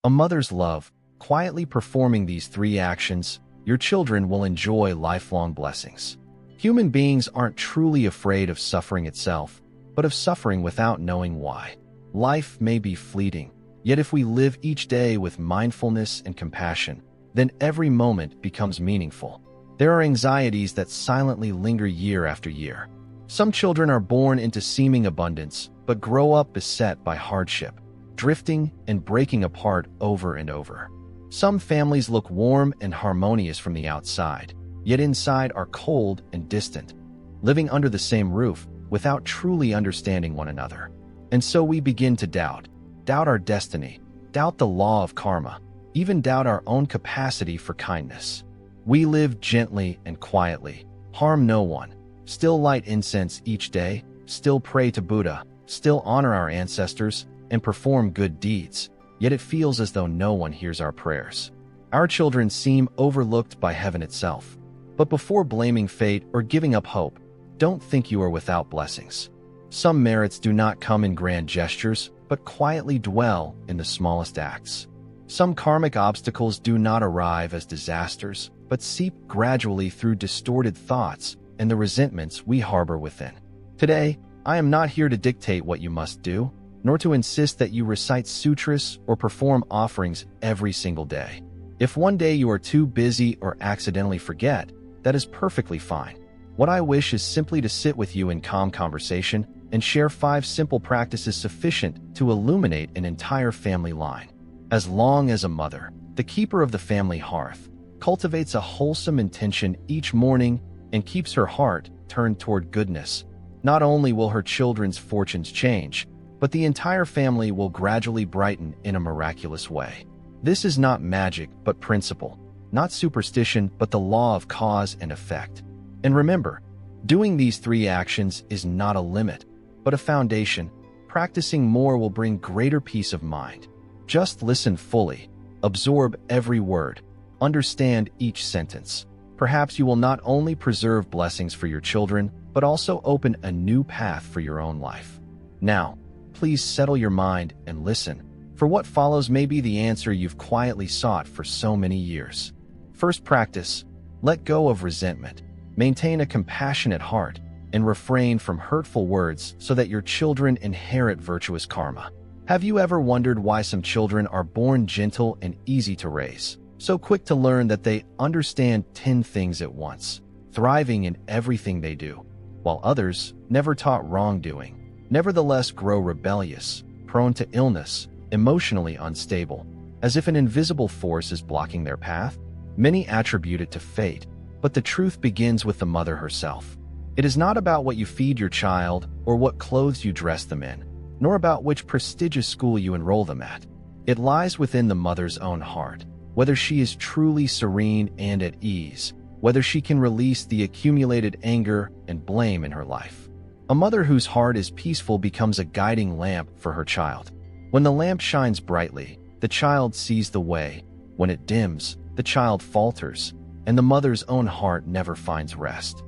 A mother's love, quietly performing these three actions, your children will enjoy lifelong blessings. Human beings aren't truly afraid of suffering itself, but of suffering without knowing why. Life may be fleeting, yet if we live each day with mindfulness and compassion, then every moment becomes meaningful. There are anxieties that silently linger year after year. Some children are born into seeming abundance, but grow up beset by hardship, drifting and breaking apart over and over. Some families look warm and harmonious from the outside, yet inside are cold and distant, living under the same roof without truly understanding one another. And so we begin to doubt our destiny, doubt the law of karma, even doubt our own capacity for kindness. We live gently and quietly, harm no one, still light incense each day, still pray to Buddha, still honor our ancestors, and perform good deeds, yet it feels as though no one hears our prayers. Our children seem overlooked by heaven itself. But before blaming fate or giving up hope, don't think you are without blessings. Some merits do not come in grand gestures, but quietly dwell in the smallest acts. Some karmic obstacles do not arrive as disasters, but seep gradually through distorted thoughts and the resentments we harbor within. Today, I am not here to dictate what you must do, nor to insist that you recite sutras or perform offerings every single day. If one day you are too busy or accidentally forget, that is perfectly fine. What I wish is simply to sit with you in calm conversation and share 5 simple practices sufficient to illuminate an entire family line. As long as a mother, the keeper of the family hearth, cultivates a wholesome intention each morning and keeps her heart turned toward goodness, not only will her children's fortunes change, but the entire family will gradually brighten in a miraculous way. This is not magic, but principle, not superstition, but the law of cause and effect. And remember, doing these 3 actions is not a limit, but a foundation. Practicing more will bring greater peace of mind. Just listen fully, absorb every word, understand each sentence. Perhaps you will not only preserve blessings for your children, but also open a new path for your own life. Now, please settle your mind and listen, for what follows may be the answer you've quietly sought for so many years. First practice, let go of resentment. Maintain a compassionate heart and refrain from hurtful words so that your children inherit virtuous karma. Have you ever wondered why some children are born gentle and easy to raise, so quick to learn that they understand 10 things at once, thriving in everything they do, while others, never taught wrongdoing, nevertheless grow rebellious, prone to illness, emotionally unstable, as if an invisible force is blocking their path? Many attribute it to fate, but the truth begins with the mother herself. It is not about what you feed your child or what clothes you dress them in, nor about which prestigious school you enroll them at. It lies within the mother's own heart, whether she is truly serene and at ease, whether she can release the accumulated anger and blame in her life. A mother whose heart is peaceful becomes a guiding lamp for her child. When the lamp shines brightly, the child sees the way. When it dims, the child falters, and the mother's own heart never finds rest.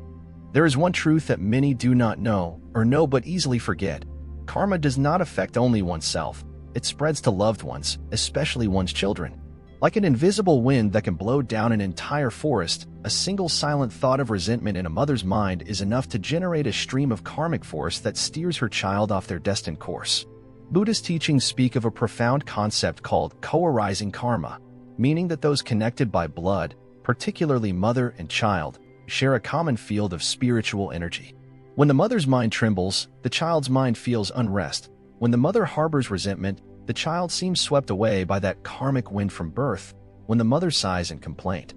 There is one truth that many do not know, or know but easily forget. Karma does not affect only oneself. It spreads to loved ones, especially one's children. Like an invisible wind that can blow down an entire forest, a single silent thought of resentment in a mother's mind is enough to generate a stream of karmic force that steers her child off their destined course. Buddhist teachings speak of a profound concept called co-arising karma, meaning that those connected by blood, particularly mother and child, share a common field of spiritual energy. When the mother's mind trembles, the child's mind feels unrest. When the mother harbors resentment, the child seems swept away by that karmic wind from birth. When the mother sighs in complaint,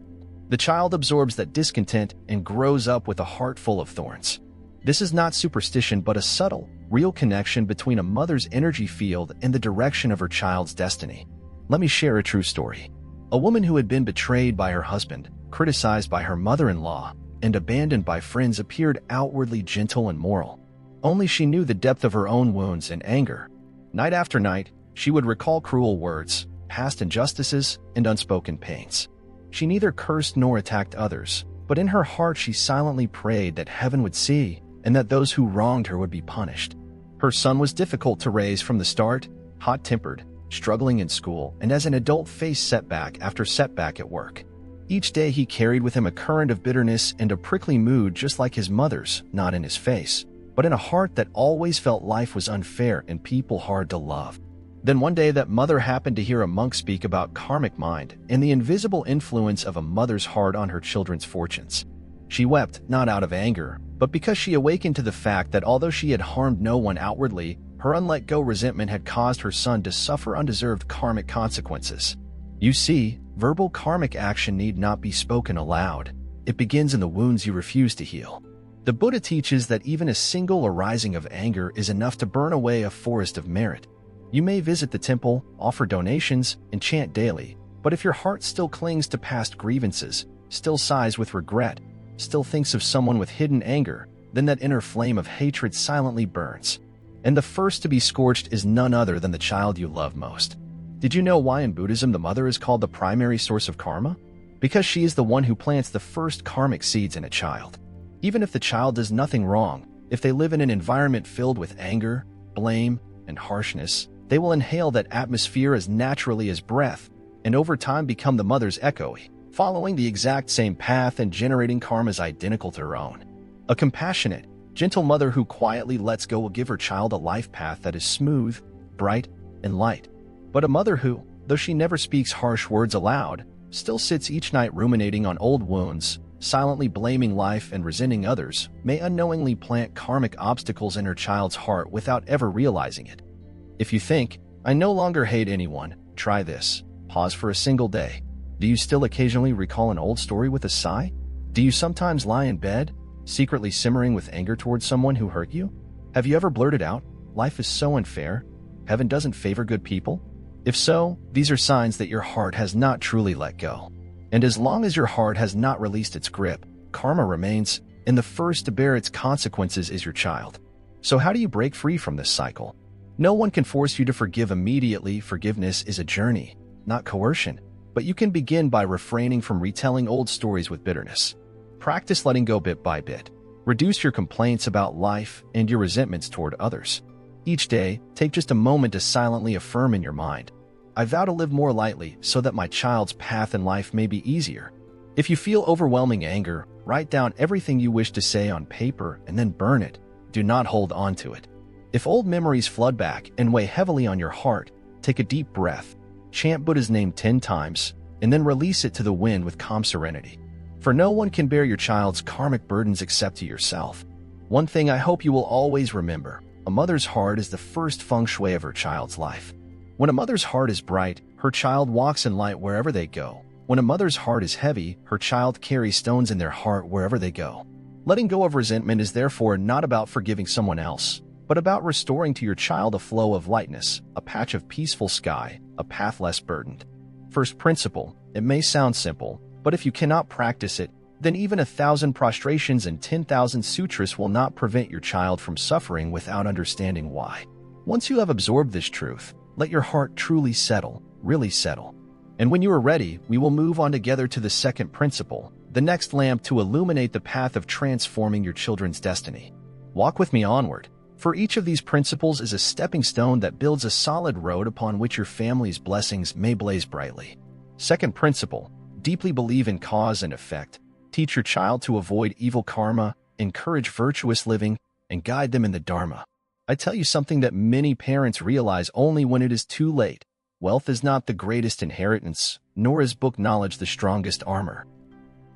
the child absorbs that discontent and grows up with a heart full of thorns. This is not superstition, but a subtle, real connection between a mother's energy field and the direction of her child's destiny. Let me share a true story. A woman who had been betrayed by her husband, criticized by her mother-in-law, and abandoned by friends appeared outwardly gentle and moral. Only she knew the depth of her own wounds and anger. Night after night, she would recall cruel words, past injustices, and unspoken pains. She neither cursed nor attacked others, but in her heart she silently prayed that heaven would see and that those who wronged her would be punished. Her son was difficult to raise from the start, hot-tempered, struggling in school, and as an adult faced setback after setback at work. Each day he carried with him a current of bitterness and a prickly mood just like his mother's, not in his face, but in a heart that always felt life was unfair and people hard to love. Then one day that mother happened to hear a monk speak about karmic mind and the invisible influence of a mother's heart on her children's fortunes. She wept, not out of anger, but because she awakened to the fact that although she had harmed no one outwardly, her unlet-go resentment had caused her son to suffer undeserved karmic consequences. You see, verbal karmic action need not be spoken aloud. It begins in the wounds you refuse to heal. The Buddha teaches that even a single arising of anger is enough to burn away a forest of merit. You may visit the temple, offer donations, and chant daily, but if your heart still clings to past grievances, still sighs with regret, still thinks of someone with hidden anger, then that inner flame of hatred silently burns. And the first to be scorched is none other than the child you love most. Did you know why in Buddhism the mother is called the primary source of karma? Because she is the one who plants the first karmic seeds in a child. Even if the child does nothing wrong, if they live in an environment filled with anger, blame, and harshness, they will inhale that atmosphere as naturally as breath, and over time become the mother's echo, following the exact same path and generating karmas identical to her own. A compassionate, gentle mother who quietly lets go will give her child a life path that is smooth, bright, and light. But a mother who, though she never speaks harsh words aloud, still sits each night ruminating on old wounds, silently blaming life and resenting others, may unknowingly plant karmic obstacles in her child's heart without ever realizing it. If you think, I no longer hate anyone, try this. Pause for a single day. Do you still occasionally recall an old story with a sigh? Do you sometimes lie in bed, secretly simmering with anger towards someone who hurt you? Have you ever blurted out, life is so unfair? Heaven doesn't favor good people? If so, these are signs that your heart has not truly let go. And as long as your heart has not released its grip, karma remains, and the first to bear its consequences is your child. So how do you break free from this cycle? No one can force you to forgive immediately. Forgiveness is a journey, not coercion. But you can begin by refraining from retelling old stories with bitterness. Practice letting go bit by bit. Reduce your complaints about life and your resentments toward others. Each day, take just a moment to silently affirm in your mind, I vow to live more lightly so that my child's path in life may be easier. If you feel overwhelming anger, write down everything you wish to say on paper and then burn it. Do not hold on to it. If old memories flood back and weigh heavily on your heart, take a deep breath, chant Buddha's name 10 times, and then release it to the wind with calm serenity. For no one can bear your child's karmic burdens except to yourself. One thing I hope you will always remember, a mother's heart is the first feng shui of her child's life. When a mother's heart is bright, her child walks in light wherever they go. When a mother's heart is heavy, her child carries stones in their heart wherever they go. Letting go of resentment is therefore not about forgiving someone else, but about restoring to your child a flow of lightness, a patch of peaceful sky, a path less burdened. First principle, it may sound simple, but if you cannot practice it, then even 1,000 prostrations and 10,000 sutras will not prevent your child from suffering without understanding why. Once you have absorbed this truth, let your heart truly settle, really settle. And when you are ready, we will move on together to the second principle, the next lamp to illuminate the path of transforming your children's destiny. Walk with me onward. For each of these principles is a stepping stone that builds a solid road upon which your family's blessings may blaze brightly. Second principle, deeply believe in cause and effect. Teach your child to avoid evil karma, encourage virtuous living, and guide them in the Dharma. I tell you something that many parents realize only when it is too late. Wealth is not the greatest inheritance, nor is book knowledge the strongest armor.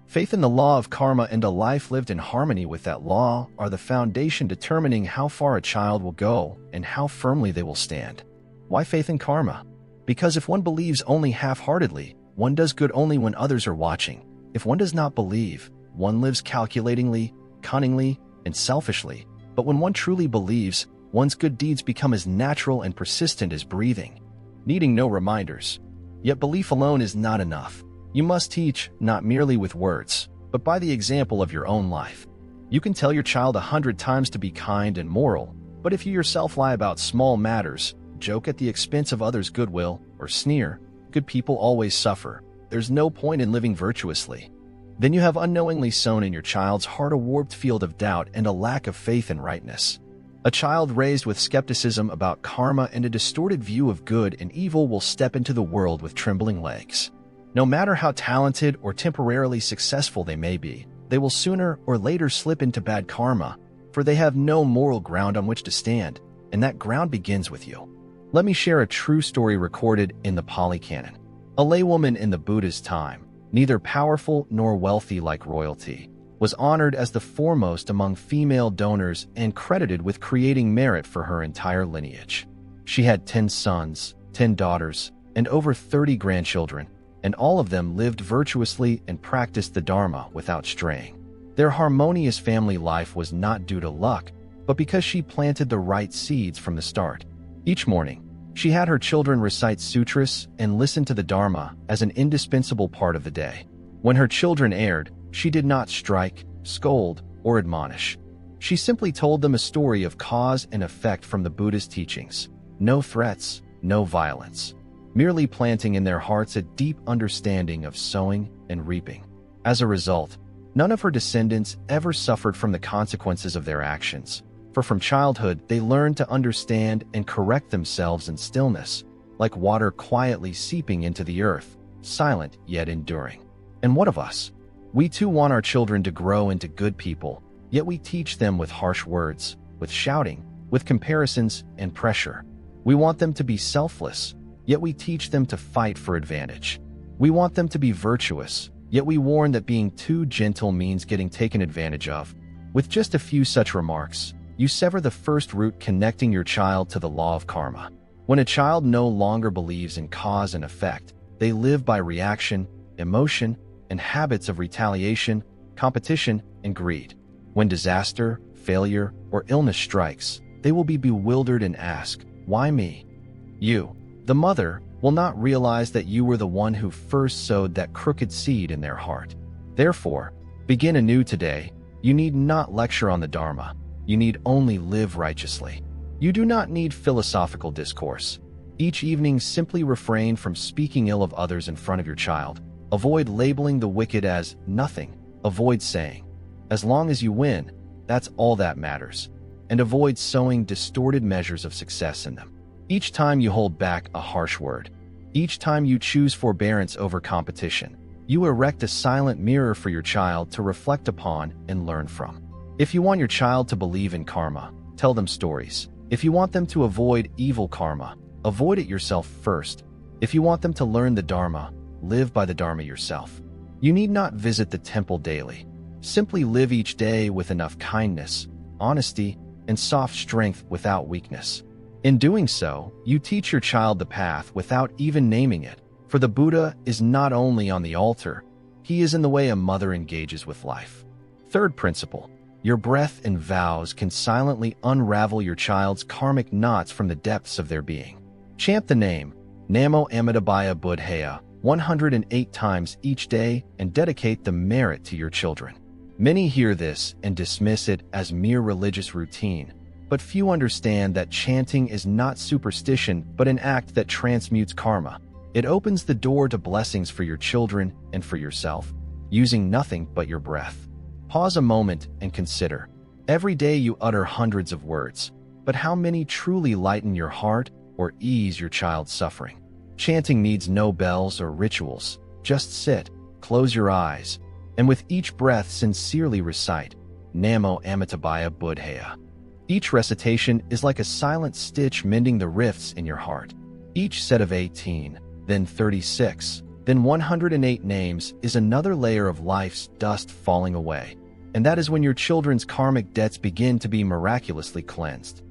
Faith in the law of karma and a life lived in harmony with that law are the foundation determining how far a child will go and how firmly they will stand. Why faith in karma? Because if one believes only half-heartedly, one does good only when others are watching. If one does not believe, one lives calculatingly, cunningly, and selfishly. But when one truly believes, one's good deeds become as natural and persistent as breathing, needing no reminders. Yet belief alone is not enough. You must teach, not merely with words, but by the example of your own life. You can tell your child 100 times to be kind and moral, but if you yourself lie about small matters, joke at the expense of others' goodwill, or sneer, good people always suffer. There's no point in living virtuously. Then you have unknowingly sown in your child's heart a warped field of doubt and a lack of faith in rightness. A child raised with skepticism about karma and a distorted view of good and evil will step into the world with trembling legs. No matter how talented or temporarily successful they may be, they will sooner or later slip into bad karma, for they have no moral ground on which to stand, and that ground begins with you. Let me share a true story recorded in the Pali Canon. A laywoman in the Buddha's time, neither powerful nor wealthy like royalty, was honored as the foremost among female donors and credited with creating merit for her entire lineage. She had 10 sons, 10 daughters, and over 30 grandchildren, and all of them lived virtuously and practiced the Dharma without straying. Their harmonious family life was not due to luck, but because she planted the right seeds from the start. Each morning, she had her children recite sutras and listen to the Dharma as an indispensable part of the day. When her children erred, she did not strike, scold, or admonish. She simply told them a story of cause and effect from the Buddha's teachings. No threats, no violence. Merely planting in their hearts a deep understanding of sowing and reaping. As a result, none of her descendants ever suffered from the consequences of their actions, for from childhood they learned to understand and correct themselves in stillness, like water quietly seeping into the earth, silent yet enduring. And what of us? We too want our children to grow into good people, yet we teach them with harsh words, with shouting, with comparisons and pressure. We want them to be selfless, yet we teach them to fight for advantage. We want them to be virtuous, yet we warn that being too gentle means getting taken advantage of. With just a few such remarks, you sever the first root connecting your child to the law of karma. When a child no longer believes in cause and effect, they live by reaction, emotion, and habits of retaliation, competition, and greed. When disaster, failure, or illness strikes, they will be bewildered and ask, "Why me?" You, the mother, will not realize that you were the one who first sowed that crooked seed in their heart. Therefore, begin anew today. You need not lecture on the Dharma. You need only live righteously. You do not need philosophical discourse. Each evening, simply refrain from speaking ill of others in front of your child. Avoid labeling the wicked as nothing. Avoid saying, "As long as you win, that's all that matters." And avoid sowing distorted measures of success in them. Each time you hold back a harsh word, each time you choose forbearance over competition, you erect a silent mirror for your child to reflect upon and learn from. If you want your child to believe in karma, tell them stories. If you want them to avoid evil karma, avoid it yourself first. If you want them to learn the Dharma, live by the Dharma yourself. You need not visit the temple daily. Simply live each day with enough kindness, honesty, and soft strength without weakness. In doing so, you teach your child the path without even naming it, for the Buddha is not only on the altar, he is in the way a mother engages with life. Third principle, your breath and vows can silently unravel your child's karmic knots from the depths of their being. Chant the name, Namo Amitabhaya Buddhaya, 108 times each day and dedicate the merit to your children. Many hear this and dismiss it as mere religious routine, but few understand that chanting is not superstition but an act that transmutes karma. It opens the door to blessings for your children and for yourself, using nothing but your breath. Pause a moment and consider. Every day you utter hundreds of words, but how many truly lighten your heart or ease your child's suffering? Chanting needs no bells or rituals. Just sit, close your eyes, and with each breath sincerely recite, Namo Amitabhaya Buddhaya. Each recitation is like a silent stitch mending the rifts in your heart. Each set of 18, then 36, then 108 names is another layer of life's dust falling away. And that is when your children's karmic debts begin to be miraculously cleansed.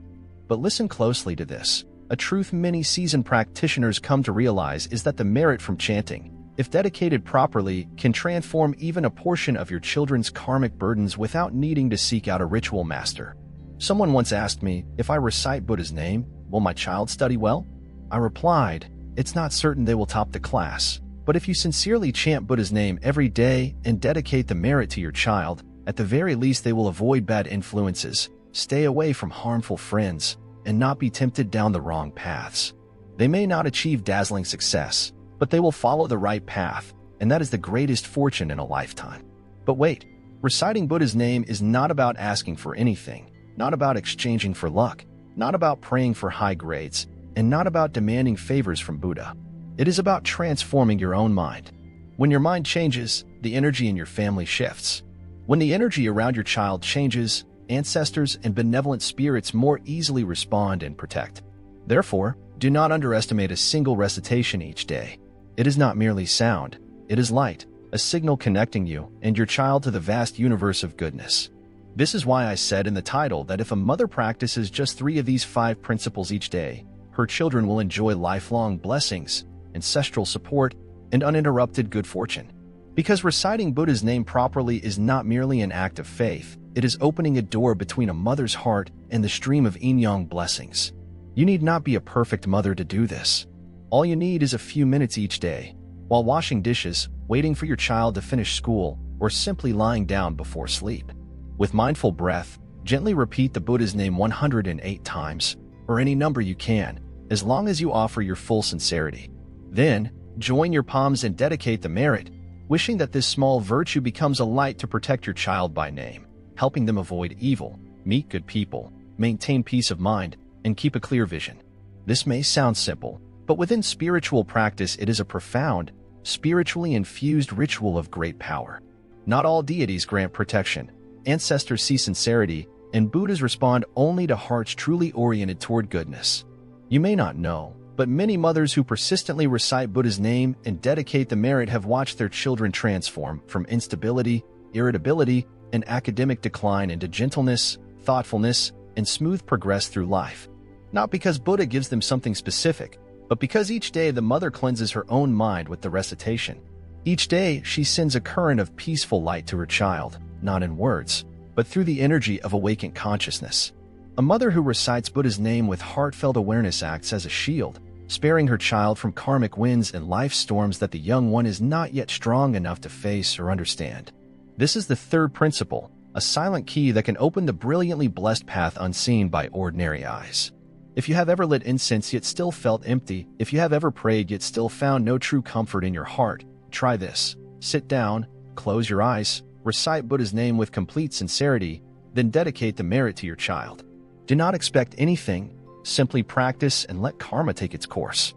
But listen closely to this. A truth many seasoned practitioners come to realize is that the merit from chanting, if dedicated properly, can transform even a portion of your children's karmic burdens without needing to seek out a ritual master. Someone once asked me, if I recite Buddha's name, will my child study well? I replied, it's not certain they will top the class, but if you sincerely chant Buddha's name every day and dedicate the merit to your child, at the very least they will avoid bad influences, stay away from harmful friends, and not be tempted down the wrong paths. They may not achieve dazzling success, but they will follow the right path, and that is the greatest fortune in a lifetime. But wait, reciting Buddha's name is not about asking for anything. not about exchanging for luck, not about praying for high grades, and not about demanding favors from Buddha. It is about transforming your own mind. When your mind changes, the energy in your family shifts. When the energy around your child changes, ancestors and benevolent spirits more easily respond and protect. Therefore, do not underestimate a single recitation each day. It is not merely sound, it is light, a signal connecting you and your child to the vast universe of goodness. This is why I said in the title that if a mother practices just 3 of these 5 principles each day, her children will enjoy lifelong blessings, ancestral support, and uninterrupted good fortune. Because reciting Buddha's name properly is not merely an act of faith, it is opening a door between a mother's heart and the stream of yin-yang blessings. You need not be a perfect mother to do this. All you need is a few minutes each day, while washing dishes, waiting for your child to finish school, or simply lying down before sleep. With mindful breath, gently repeat the Buddha's name 108 times, or any number you can, as long as you offer your full sincerity. Then, join your palms and dedicate the merit, wishing that this small virtue becomes a light to protect your child by name, helping them avoid evil, meet good people, maintain peace of mind, and keep a clear vision. This may sound simple, but within spiritual practice it is a profound, spiritually infused ritual of great power. Not all deities grant protection, ancestors see sincerity, and Buddhas respond only to hearts truly oriented toward goodness. You may not know, but many mothers who persistently recite Buddha's name and dedicate the merit have watched their children transform from instability, irritability, and academic decline into gentleness, thoughtfulness, and smooth progress through life. Not because Buddha gives them something specific, but because each day the mother cleanses her own mind with the recitation. Each day she sends a current of peaceful light to her child, not in words, but through the energy of awakened consciousness. A mother who recites Buddha's name with heartfelt awareness acts as a shield, sparing her child from karmic winds and life storms that the young one is not yet strong enough to face or understand. This is the 3rd principle, a silent key that can open the brilliantly blessed path unseen by ordinary eyes. If you have ever lit incense yet still felt empty, if you have ever prayed yet still found no true comfort in your heart, try this. Sit down, close your eyes, recite Buddha's name with complete sincerity, then dedicate the merit to your child. Do not expect anything, simply practice and let karma take its course.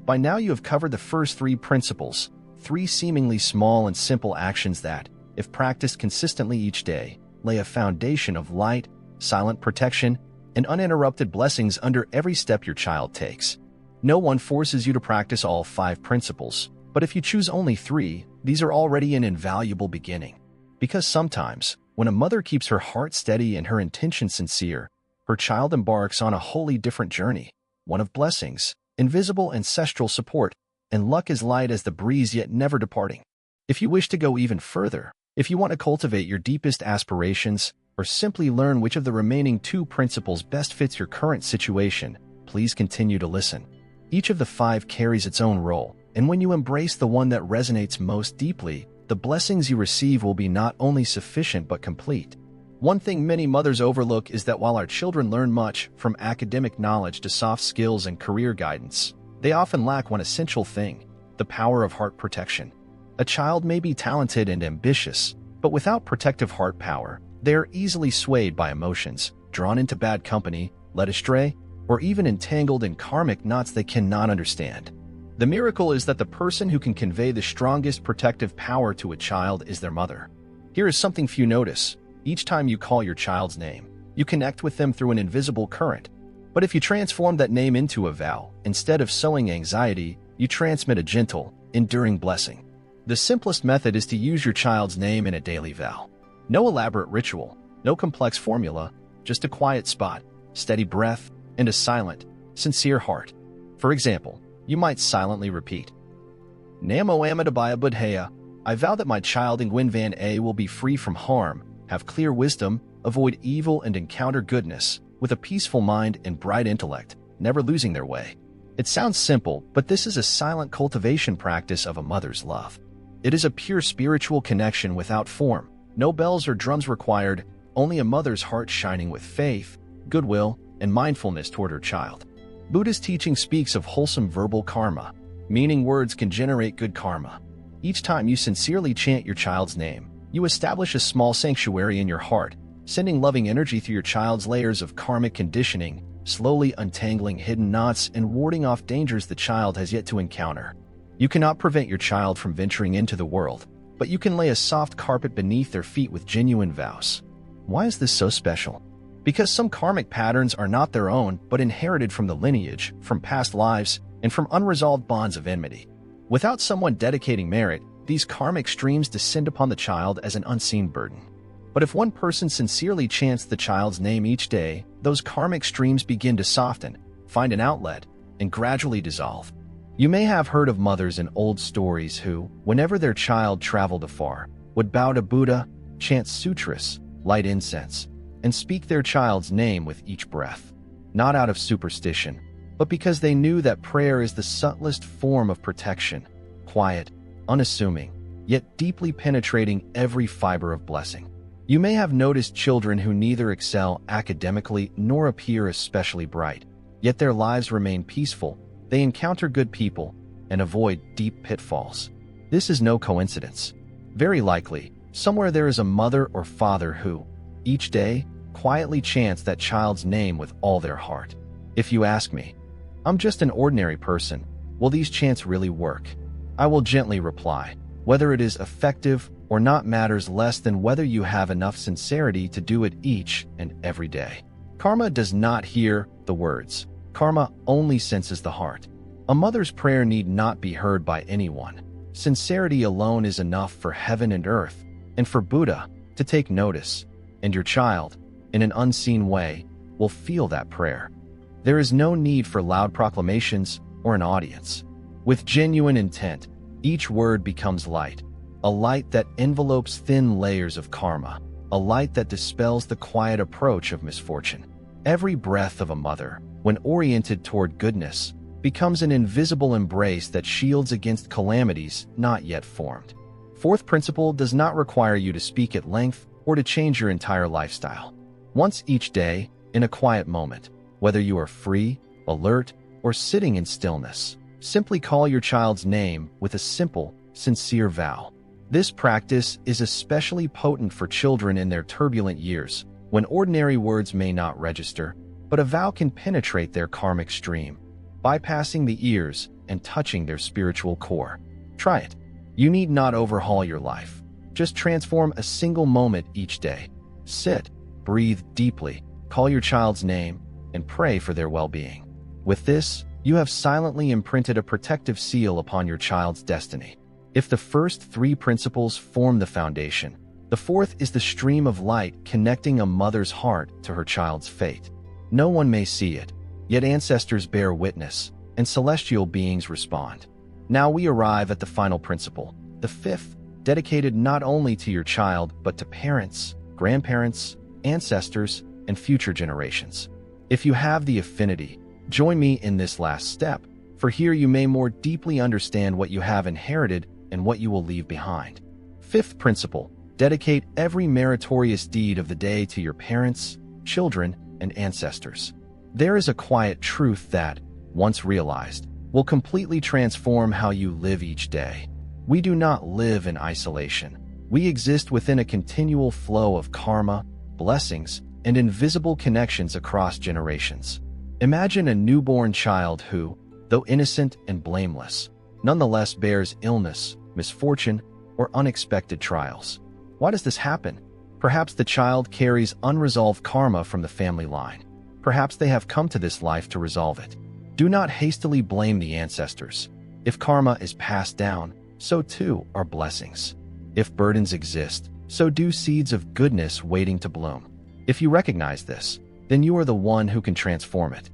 By now you have covered the first 3 principles, 3 seemingly small and simple actions that, if practiced consistently each day, lay a foundation of light, silent protection, and uninterrupted blessings under every step your child takes. No one forces you to practice all 5 principles, but if you choose only 3, these are already an invaluable beginning. Because sometimes, when a mother keeps her heart steady and her intention sincere, her child embarks on a wholly different journey, one of blessings, invisible ancestral support, and luck as light as the breeze yet never departing. If you wish to go even further, if you want to cultivate your deepest aspirations, or simply learn which of the remaining 2 principles best fits your current situation, please continue to listen. Each of the 5 carries its own role, and when you embrace the one that resonates most deeply, the blessings you receive will be not only sufficient but complete. One thing many mothers overlook is that while our children learn much, from academic knowledge to soft skills and career guidance, they often lack one essential thing: the power of heart protection. A child may be talented and ambitious, but without protective heart power, they are easily swayed by emotions, drawn into bad company, led astray, or even entangled in karmic knots they cannot understand. The miracle is that the person who can convey the strongest protective power to a child is their mother. Here is something few notice. Each time you call your child's name, you connect with them through an invisible current. But if you transform that name into a vow, instead of sowing anxiety, you transmit a gentle, enduring blessing. The simplest method is to use your child's name in a daily vow. No elaborate ritual, no complex formula, just a quiet spot, steady breath, and a silent, sincere heart. For example, you might silently repeat, Namo Amitabhaya Buddhaya, I vow that my child Nguyen Van A will be free from harm, have clear wisdom, avoid evil and encounter goodness, with a peaceful mind and bright intellect, never losing their way. It sounds simple, but this is a silent cultivation practice of a mother's love. It is a pure spiritual connection without form. No bells or drums required, only a mother's heart shining with faith, goodwill, and mindfulness toward her child. Buddhist teaching speaks of wholesome verbal karma, meaning words can generate good karma. Each time you sincerely chant your child's name, you establish a small sanctuary in your heart, sending loving energy through your child's layers of karmic conditioning, slowly untangling hidden knots and warding off dangers the child has yet to encounter. You cannot prevent your child from venturing into the world, but you can lay a soft carpet beneath their feet with genuine vows. Why is this so special? Because some karmic patterns are not their own, but inherited from the lineage, from past lives, and from unresolved bonds of enmity. Without someone dedicating merit, these karmic streams descend upon the child as an unseen burden. But if one person sincerely chants the child's name each day, those karmic streams begin to soften, find an outlet, and gradually dissolve. You may have heard of mothers in old stories who, whenever their child traveled afar, would bow to Buddha, chant sutras, light incense, and speak their child's name with each breath, not out of superstition, but because they knew that prayer is the subtlest form of protection, quiet, unassuming, yet deeply penetrating every fiber of blessing. You may have noticed children who neither excel academically nor appear especially bright, yet their lives remain peaceful, they encounter good people, and avoid deep pitfalls. This is no coincidence. Very likely, somewhere there is a mother or father who, each day, quietly chants that child's name with all their heart. If you ask me, I'm just an ordinary person, will these chants really work? I will gently reply, whether it is effective or not matters less than whether you have enough sincerity to do it each and every day. Karma does not hear the words. Karma only senses the heart. A mother's prayer need not be heard by anyone. Sincerity alone is enough for heaven and earth, and for Buddha to take notice, and your child, in an unseen way, will feel that prayer. There is no need for loud proclamations or an audience. With genuine intent, each word becomes light, a light that envelopes thin layers of karma, a light that dispels the quiet approach of misfortune. Every breath of a mother, when oriented toward goodness, becomes an invisible embrace that shields against calamities not yet formed. Fourth principle does not require you to speak at length or to change your entire lifestyle. Once each day, in a quiet moment, whether you are free, alert, or sitting in stillness, simply call your child's name with a simple, sincere vow. This practice is especially potent for children in their turbulent years, when ordinary words may not register, but a vow can penetrate their karmic stream, bypassing the ears and touching their spiritual core. Try it. You need not overhaul your life. Just transform a single moment each day. Sit, breathe deeply, call your child's name, and pray for their well-being. With this, you have silently imprinted a protective seal upon your child's destiny. If the first three principles form the foundation, the fourth is the stream of light connecting a mother's heart to her child's fate. No one may see it, yet ancestors bear witness, and celestial beings respond. Now we arrive at the final principle, the fifth, dedicated not only to your child, but to parents, grandparents, ancestors, and future generations. If you have the affinity, join me in this last step, for here you may more deeply understand what you have inherited and what you will leave behind. Fifth principle, dedicate every meritorious deed of the day to your parents, children, and ancestors. There is a quiet truth that, once realized, will completely transform how you live each day. We do not live in isolation. We exist within a continual flow of karma, blessings, and invisible connections across generations. Imagine a newborn child who, though innocent and blameless, nonetheless bears illness, misfortune, or unexpected trials. Why does this happen? Perhaps the child carries unresolved karma from the family line. Perhaps they have come to this life to resolve it. Do not hastily blame the ancestors. If karma is passed down, so too are blessings. If burdens exist, so do seeds of goodness waiting to bloom. If you recognize this, then you are the one who can transform it.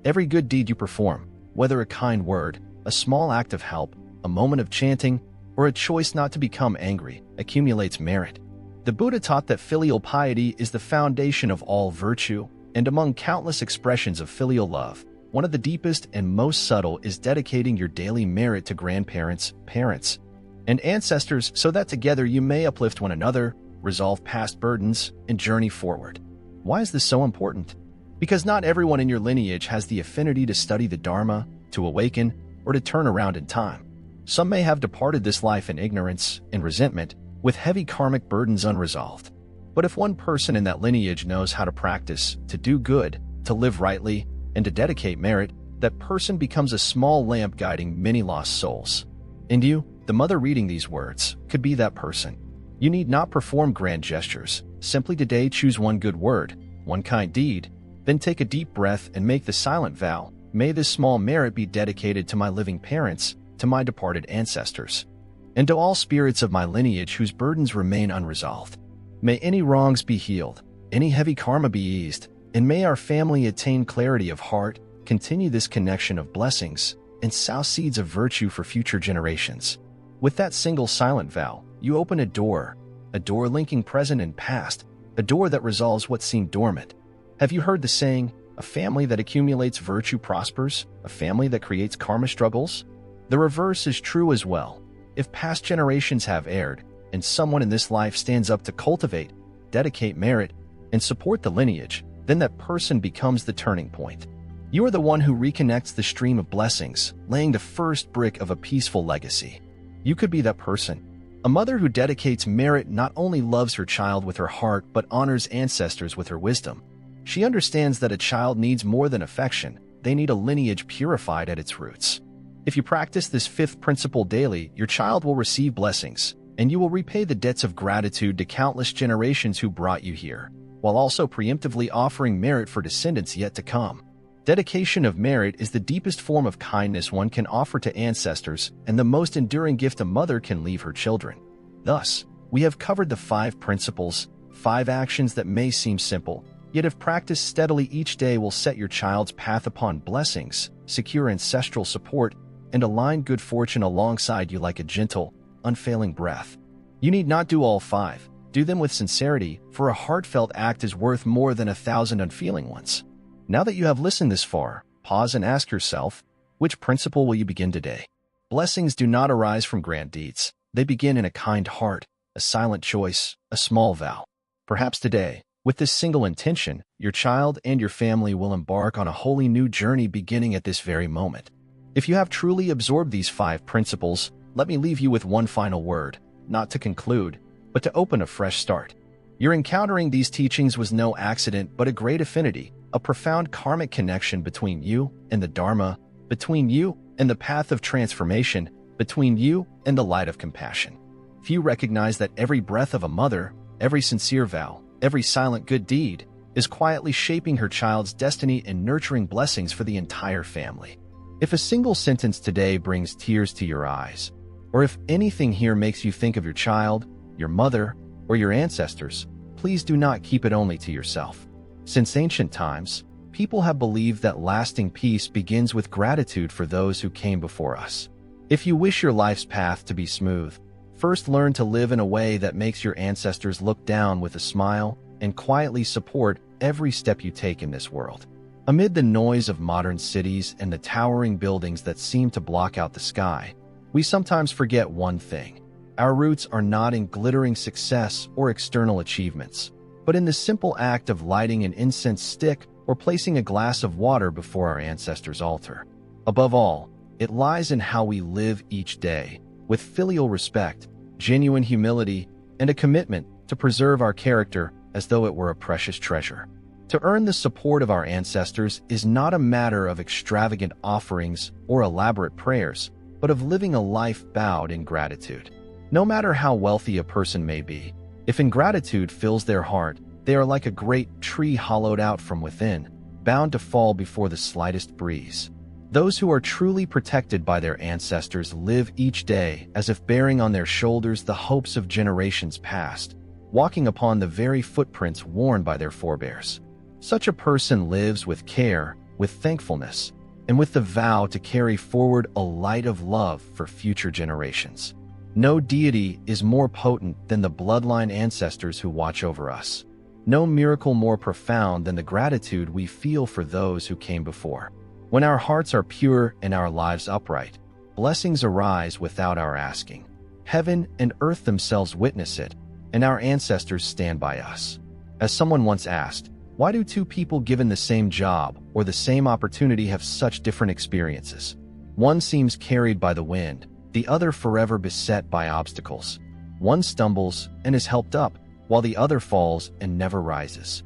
Every good deed you perform, whether a kind word, a small act of help, a moment of chanting, or a choice not to become angry, accumulates merit. The Buddha taught that filial piety is the foundation of all virtue, and among countless expressions of filial love, one of the deepest and most subtle is dedicating your daily merit to grandparents, parents, and ancestors so that together you may uplift one another, resolve past burdens, and journey forward. Why is this so important? Because not everyone in your lineage has the affinity to study the Dharma, to awaken, or to turn around in time. Some may have departed this life in ignorance and resentment, with heavy karmic burdens unresolved. But if one person in that lineage knows how to practice, to do good, to live rightly, and to dedicate merit, that person becomes a small lamp guiding many lost souls. And you, the mother reading these words, could be that person. You need not perform grand gestures. Simply today choose one good word, one kind deed, then take a deep breath and make the silent vow. May this small merit be dedicated to my living parents, to my departed ancestors, and to all spirits of my lineage whose burdens remain unresolved. May any wrongs be healed, any heavy karma be eased, and may our family attain clarity of heart, continue this connection of blessings, and sow seeds of virtue for future generations. With that single silent vow, you open a door linking present and past, a door that resolves what seemed dormant. Have you heard the saying, a family that accumulates virtue prospers, a family that creates karma struggles? The reverse is true as well. If past generations have erred, and someone in this life stands up to cultivate, dedicate merit, and support the lineage, then that person becomes the turning point. You are the one who reconnects the stream of blessings, laying the first brick of a peaceful legacy. You could be that person. A mother who dedicates merit not only loves her child with her heart but honors ancestors with her wisdom. She understands that a child needs more than affection, they need a lineage purified at its roots. If you practice this fifth principle daily, your child will receive blessings, and you will repay the debts of gratitude to countless generations who brought you here, while also preemptively offering merit for descendants yet to come. Dedication of merit is the deepest form of kindness one can offer to ancestors and the most enduring gift a mother can leave her children. Thus, we have covered the 5 principles, 5 actions that may seem simple, yet if practiced steadily each day will set your child's path upon blessings, secure ancestral support, and align good fortune alongside you like a gentle, unfailing breath. You need not do all 5. Do them with sincerity, for a heartfelt act is worth more than 1,000 unfeeling ones. Now that you have listened this far, pause and ask yourself, which principle will you begin today? Blessings do not arise from grand deeds. They begin in a kind heart, a silent choice, a small vow. Perhaps today, with this single intention, your child and your family will embark on a wholly new journey beginning at this very moment. If you have truly absorbed these 5 principles, let me leave you with one final word, not to conclude, but to open a fresh start. Your encountering these teachings was no accident but a great affinity, a profound karmic connection between you and the Dharma, between you and the path of transformation, between you and the light of compassion. Few recognize that every breath of a mother, every sincere vow, every silent good deed, is quietly shaping her child's destiny and nurturing blessings for the entire family. If a single sentence today brings tears to your eyes, or if anything here makes you think of your child, your mother, or your ancestors, please do not keep it only to yourself. Since ancient times, people have believed that lasting peace begins with gratitude for those who came before us. If you wish your life's path to be smooth, first learn to live in a way that makes your ancestors look down with a smile and quietly support every step you take in this world. Amid the noise of modern cities and the towering buildings that seem to block out the sky, we sometimes forget one thing. Our roots are not in glittering success or external achievements, but in the simple act of lighting an incense stick or placing a glass of water before our ancestors' altar. Above all, it lies in how we live each day, with filial respect, genuine humility, and a commitment to preserve our character as though it were a precious treasure. To earn the support of our ancestors is not a matter of extravagant offerings or elaborate prayers, but of living a life bowed in gratitude. No matter how wealthy a person may be, if ingratitude fills their heart, they are like a great tree hollowed out from within, bound to fall before the slightest breeze. Those who are truly protected by their ancestors live each day as if bearing on their shoulders the hopes of generations past, walking upon the very footprints worn by their forebears. Such a person lives with care, with thankfulness, and with the vow to carry forward a light of love for future generations. No deity is more potent than the bloodline ancestors who watch over us. No miracle more profound than the gratitude we feel for those who came before. When our hearts are pure and our lives upright, blessings arise without our asking. Heaven and earth themselves witness it, and our ancestors stand by us. As someone once asked, why do 2 people given the same job or the same opportunity have such different experiences? One seems carried by the wind, the other forever beset by obstacles. One stumbles and is helped up, while the other falls and never rises?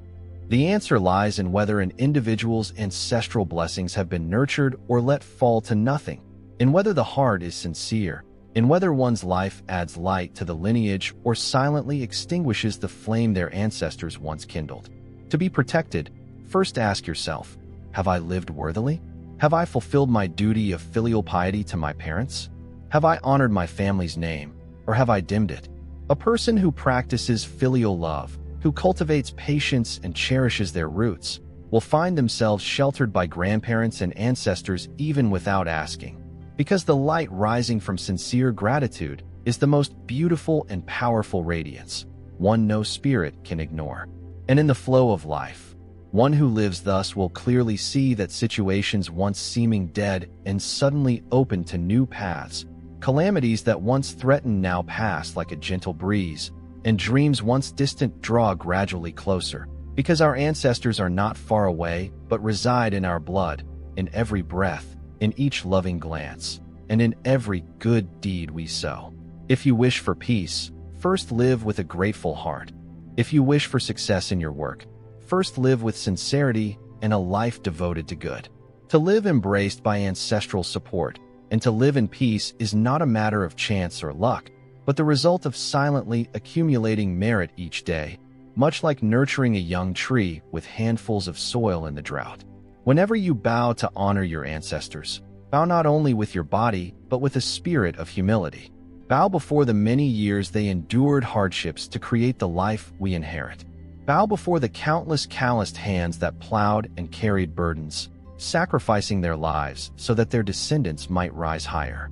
The answer lies in whether an individual's ancestral blessings have been nurtured or let fall to nothing, in whether the heart is sincere, in whether one's life adds light to the lineage or silently extinguishes the flame their ancestors once kindled. To be protected, first ask yourself, have I lived worthily? Have I fulfilled my duty of filial piety to my parents? Have I honored my family's name, or have I dimmed it? A person who practices filial love, who cultivates patience and cherishes their roots, will find themselves sheltered by grandparents and ancestors even without asking. Because the light rising from sincere gratitude is the most beautiful and powerful radiance, one no spirit can ignore. And in the flow of life, one who lives thus will clearly see that situations once seeming dead and suddenly open to new paths, calamities that once threatened now pass like a gentle breeze, and dreams once distant draw gradually closer, because our ancestors are not far away but reside in our blood, in every breath, in each loving glance, and in every good deed we sow. If you wish for peace, first live with a grateful heart. If you wish for success in your work, first live with sincerity and a life devoted to good. To live embraced by ancestral support and to live in peace is not a matter of chance or luck, but the result of silently accumulating merit each day, much like nurturing a young tree with handfuls of soil in the drought. Whenever you bow to honor your ancestors, bow not only with your body, but with a spirit of humility. Bow before the many years they endured hardships to create the life we inherit. Bow before the countless calloused hands that plowed and carried burdens, sacrificing their lives so that their descendants might rise higher.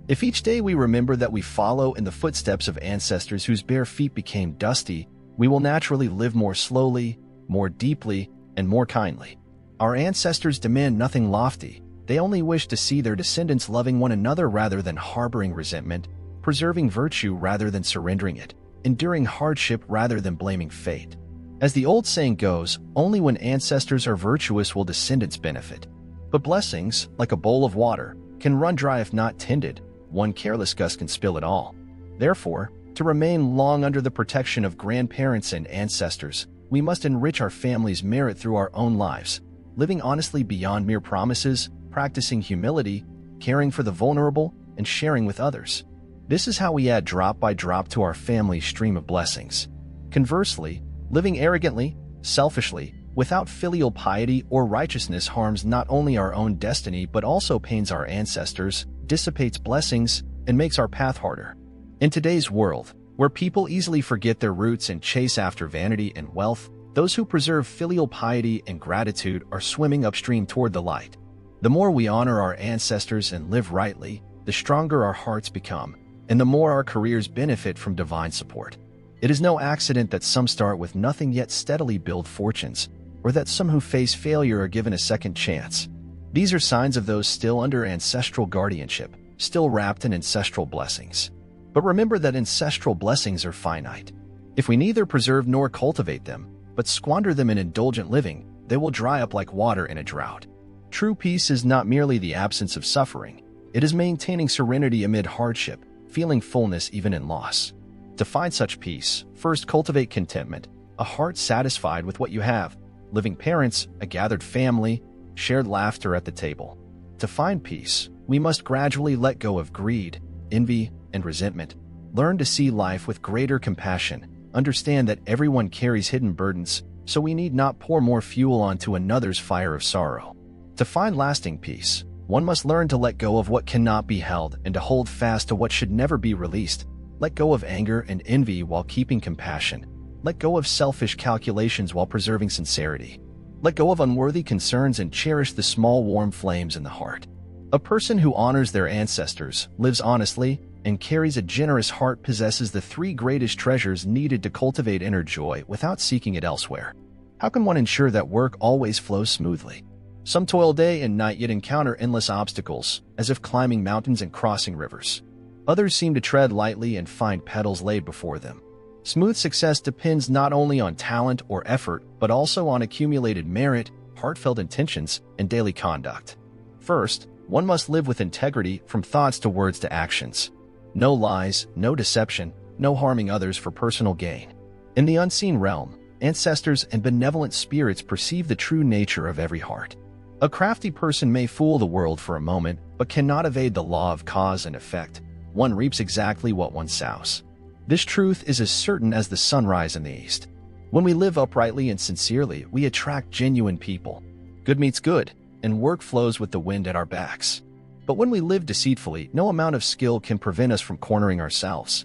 If each day we remember that we follow in the footsteps of ancestors whose bare feet became dusty, we will naturally live more slowly, more deeply, and more kindly. Our ancestors demand nothing lofty. They only wish to see their descendants loving one another rather than harboring resentment, preserving virtue rather than surrendering it, enduring hardship rather than blaming fate. As the old saying goes, only when ancestors are virtuous will descendants benefit. But blessings, like a bowl of water, can run dry if not tended. One careless gust can spill it all. Therefore, to remain long under the protection of grandparents and ancestors, we must enrich our family's merit through our own lives, living honestly beyond mere promises, practicing humility, caring for the vulnerable, and sharing with others. This is how we add drop by drop to our family's stream of blessings. Conversely, living arrogantly, selfishly, without filial piety or righteousness harms not only our own destiny but also pains our ancestors, dissipates blessings, and makes our path harder. In today's world, where people easily forget their roots and chase after vanity and wealth, those who preserve filial piety and gratitude are swimming upstream toward the light. The more we honor our ancestors and live rightly, the stronger our hearts become, and the more our careers benefit from divine support. It is no accident that some start with nothing yet steadily build fortunes, or that some who face failure are given a second chance. These are signs of those still under ancestral guardianship, still wrapped in ancestral blessings. But remember that ancestral blessings are finite. If we neither preserve nor cultivate them, but squander them in indulgent living, they will dry up like water in a drought. True peace is not merely the absence of suffering. It is maintaining serenity amid hardship, feeling fullness even in loss. To find such peace, first cultivate contentment, a heart satisfied with what you have, living parents, a gathered family, shared laughter at the table. To find peace, we must gradually let go of greed, envy, and resentment. Learn to see life with greater compassion. Understand that everyone carries hidden burdens, so we need not pour more fuel onto another's fire of sorrow. To find lasting peace, one must learn to let go of what cannot be held and to hold fast to what should never be released. Let go of anger and envy while keeping compassion. Let go of selfish calculations while preserving sincerity. Let go of unworthy concerns and cherish the small warm flames in the heart. A person who honors their ancestors, lives honestly, and carries a generous heart possesses the three greatest treasures needed to cultivate inner joy without seeking it elsewhere. How can one ensure that work always flows smoothly? Some toil day and night yet encounter endless obstacles, as if climbing mountains and crossing rivers. Others seem to tread lightly and find petals laid before them. Smooth success depends not only on talent or effort, but also on accumulated merit, heartfelt intentions, and daily conduct. First, one must live with integrity from thoughts to words to actions. No lies, no deception, no harming others for personal gain. In the unseen realm, ancestors and benevolent spirits perceive the true nature of every heart. A crafty person may fool the world for a moment, but cannot evade the law of cause and effect. One reaps exactly what one sows. This truth is as certain as the sunrise in the east. When we live uprightly and sincerely, we attract genuine people. Good meets good, and work flows with the wind at our backs. But when we live deceitfully, no amount of skill can prevent us from cornering ourselves.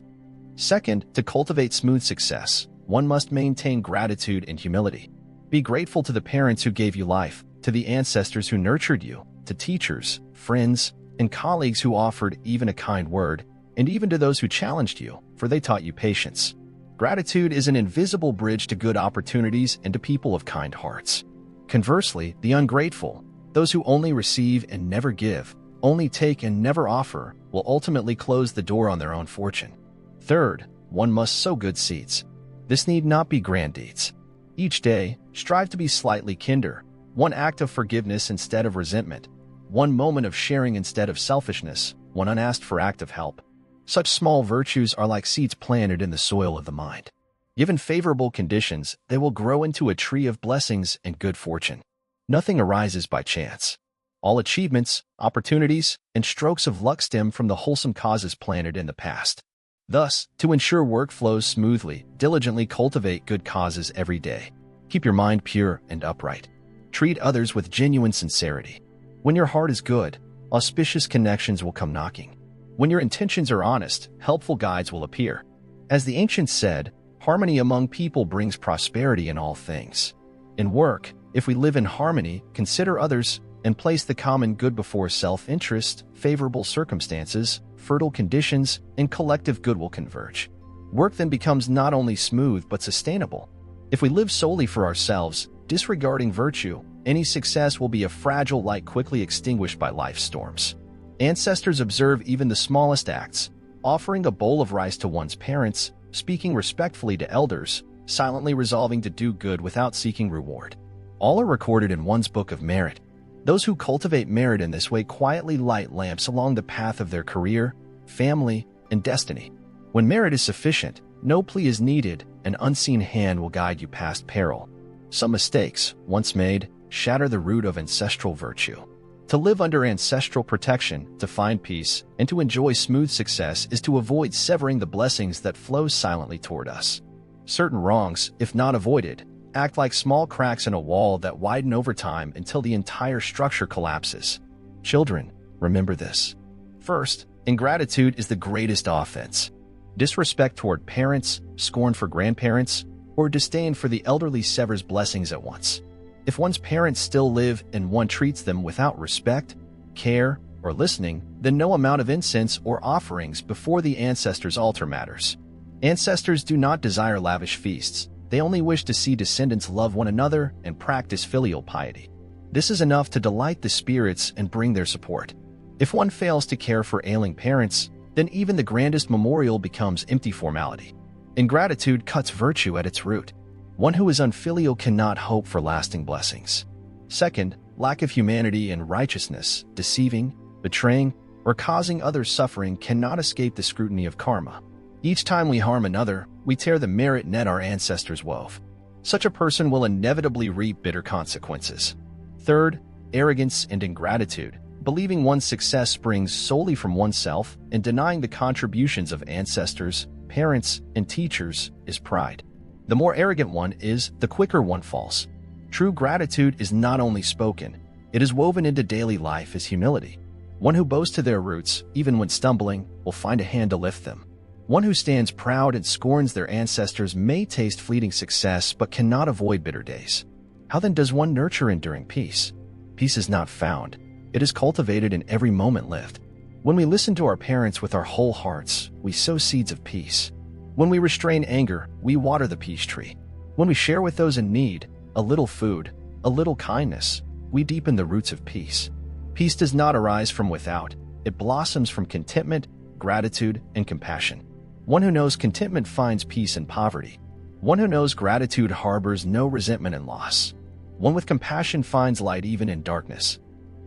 Second, to cultivate smooth success, one must maintain gratitude and humility. Be grateful to the parents who gave you life, to the ancestors who nurtured you, to teachers, friends, and colleagues who offered even a kind word, and even to those who challenged you, for they taught you patience. Gratitude is an invisible bridge to good opportunities and to people of kind hearts. Conversely, the ungrateful, those who only receive and never give, only take and never offer, will ultimately close the door on their own fortune. Third, one must sow good seeds. This need not be grand deeds. Each day, strive to be slightly kinder, one act of forgiveness instead of resentment, one moment of sharing instead of selfishness, one unasked for act of help. Such small virtues are like seeds planted in the soil of the mind. Given favorable conditions, they will grow into a tree of blessings and good fortune. Nothing arises by chance. All achievements, opportunities, and strokes of luck stem from the wholesome causes planted in the past. Thus, to ensure work flows smoothly, diligently cultivate good causes every day. Keep your mind pure and upright. Treat others with genuine sincerity. When your heart is good, auspicious connections will come knocking. When your intentions are honest, helpful guides will appear. As the ancients said, harmony among people brings prosperity in all things. In work, if we live in harmony, consider others, and place the common good before self-interest, favorable circumstances, fertile conditions, and collective good will converge. Work then becomes not only smooth but sustainable. If we live solely for ourselves, disregarding virtue, any success will be a fragile light quickly extinguished by life's storms. Ancestors observe even the smallest acts, offering a bowl of rice to one's parents, speaking respectfully to elders, silently resolving to do good without seeking reward. All are recorded in one's book of merit. Those who cultivate merit in this way quietly light lamps along the path of their career, family, and destiny. When merit is sufficient, no plea is needed, an unseen hand will guide you past peril. Some mistakes, once made, shatter the root of ancestral virtue. To live under ancestral protection, to find peace, and to enjoy smooth success is to avoid severing the blessings that flow silently toward us. Certain wrongs, if not avoided, act like small cracks in a wall that widen over time until the entire structure collapses. Children, remember this. First, ingratitude is the greatest offense. Disrespect toward parents, scorn for grandparents, or disdain for the elderly severs blessings at once. If one's parents still live and one treats them without respect, care, or listening, then no amount of incense or offerings before the ancestors' altar matters. Ancestors do not desire lavish feasts. They only wish to see descendants love one another and practice filial piety. This is enough to delight the spirits and bring their support. If one fails to care for ailing parents, then even the grandest memorial becomes empty formality. Ingratitude cuts virtue at its root. One who is unfilial cannot hope for lasting blessings. Second, lack of humanity and righteousness, deceiving, betraying, or causing others suffering cannot escape the scrutiny of karma. Each time we harm another, we tear the merit net our ancestors wove. Such a person will inevitably reap bitter consequences. Third, arrogance and ingratitude. Believing one's success springs solely from oneself and denying the contributions of ancestors, parents, and teachers is pride. The more arrogant one is, the quicker one falls. True gratitude is not only spoken, it is woven into daily life as humility. One who boasts to their roots, even when stumbling, will find a hand to lift them. One who stands proud and scorns their ancestors may taste fleeting success but cannot avoid bitter days. How then does one nurture enduring peace? Peace is not found. It is cultivated in every moment lived. When we listen to our parents with our whole hearts, we sow seeds of peace. When we restrain anger, we water the peace tree. When we share with those in need, a little food, a little kindness, we deepen the roots of peace. Peace does not arise from without. It blossoms from contentment, gratitude, and compassion. One who knows contentment finds peace in poverty. One who knows gratitude harbors no resentment and loss. One with compassion finds light even in darkness.